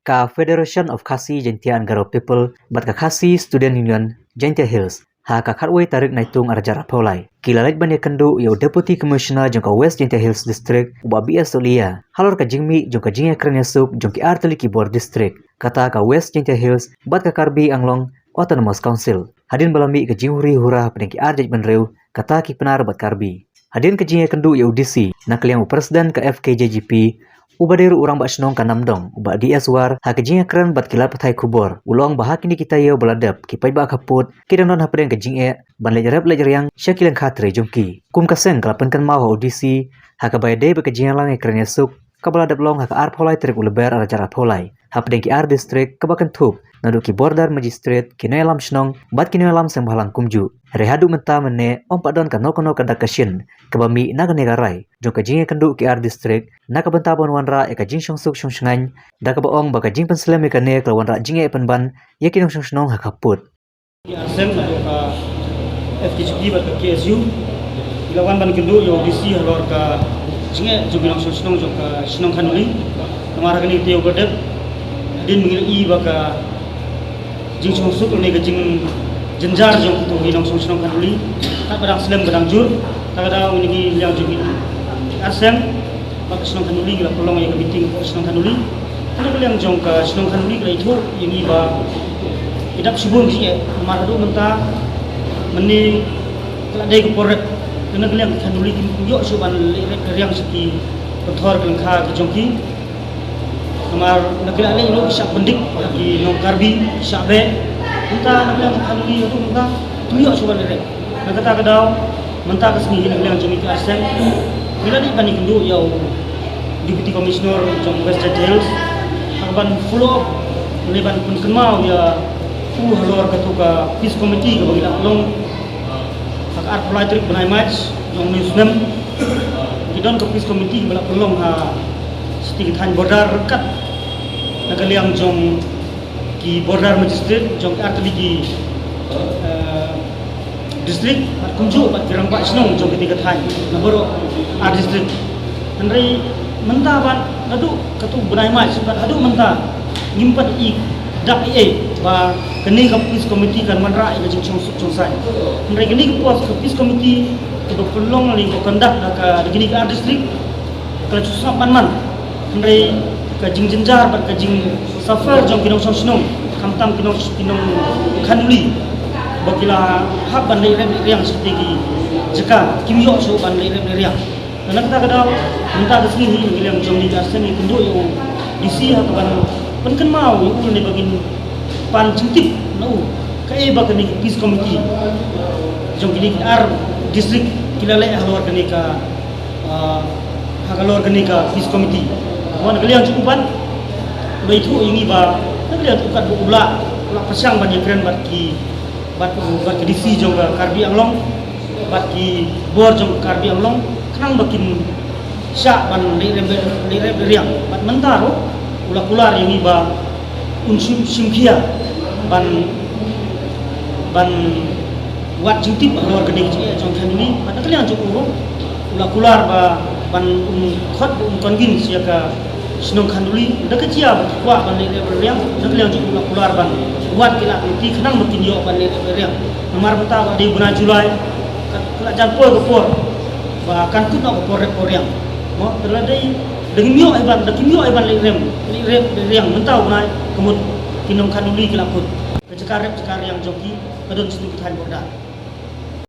ka Federation of Khasi Jaintia Garo People bat ka Khasi Student Union Jaintia Hills ha ka khatway tarik naitung arjara polai kilalait bani kandu yo Deputy Commissioner jongka West Jaintia Hills District uba BS Olia halor ka jingmi jongka jingya krenya suk jongki arteli ki Bor District kata ka West Jaintia Hills bat ka Karbi Anglong Autonomous Council hadin balami ka jinghuri hura peneki arjaj banreu kata ki penar bat Karbi hadin ka jingya kandu yo DC nakliang presiden ka FKJGP Ubaderu urang bak senong kan namdong, ubak DS war, ha kejing akran bat kilat patai kubor. Ulong bahak ini kita yo beladap, kipai bak kaput, kidang non hapen kejing ban lejarap yang syakilan khatre jongki. Kum kaseng kalapan kan mau audisi, ha kabayade bekejing lang ekran yasuk, kabeladap long ha ka ar polai terik uleber arajar polai. Ha pedeng ki ar district kebakan tup, naduki border magistrate kinoy alam senong, bat kinoy alam seng bahalang kumju. Rehadu menta mene om padon kan nokono kan dakashin, kabami naga negarai. Jong kajing kandu ki ar district, naka bentabon wanra eka jing syongsuk syongsengan, daka baong baka jing penselem ekane kelawan ra jing penban, yakin syongsenong hakaput. Arsem ka FKJP bat KSU, ilawan ban kandu yo DC halor ka jing jong syongsenong jong ka senong kanuli, kamara kani teo godep, din mingil i baka jing syongsuk ne ka jing jenjar jong tu ginong song kanuli tak barang selem barang jur tak ada ini yang jong asem pak senong kanuli gila pelong yang meeting senong kanuli kalau yang jong ka senong kanuli gila itu yang iba tidak subun sih maradu menta meni kelade ke porek kena yang kanuli yo suban yang seti petor kelengka ke jongki kamar negara ini lo bisa pendik di nong Karbi sabe entah nak kanuli itu entah tuyok suban lere nak kata kedau mentah kesini nak bilang jom itu asem bila ni bani kendu yau Deputy Commissioner jom West Jaintia Hills akan follow up leban pun kenal ya halor ketua Peace Committee ke bagi long hak art politrik benai match jom newsnem kita ke Peace Committee bala pelong ha seti than border rekat nak liang jom ki border magistrate jong arteli ki district at kunju bat kirang pak senong jong ketiga thai naboro art district andrei menta ban adu katu benai mai sebat adu menta ngimpat i dak i ba keni ka Peace Committee kan manra i jing chung sai andrei keni ka pos ka Peace Committee to pelong li ko kandak ka keni ka art district ka susah man andrei ka jing jenjar bat ka jing safar jong kinong senong kamtam kinong kanuli bakila hab ban lei riang strategi jeka kimyo so ban lei riang karena kita kadang minta ke sini ngilang jom ni asen ni kundu yo DC ha ban penken mau ul ni bagin pan cintip no kai ba kani Peace Committee jom kini ar district kilale halor kani ka hagalor kani ka Peace Committee wan kalian cukupan baitu ingi ba nak ukat ulah pasang banyak keren bat ki DC jong Karbi Anglong bat ki Bor jong Karbi Anglong kenang bakin syak ban lirem riang bat mentaro ulah kular yang iba unsum simkia ban wat jintip luar gede jong kanini bat kalian cukup ulah kular ban khot kongin siaka senong kanuli dah kecil kuat ban riang dah kalian cukup keluar ban buat kila nanti kenang makin yo ban riang nomor pertama di bulan Julai kala jampol ke por bahkan tu nak por riang mo terladai dengan mio iban riang mentau nai kemud kinong kanuli kila put cekar yang joki kadon situ tahan boda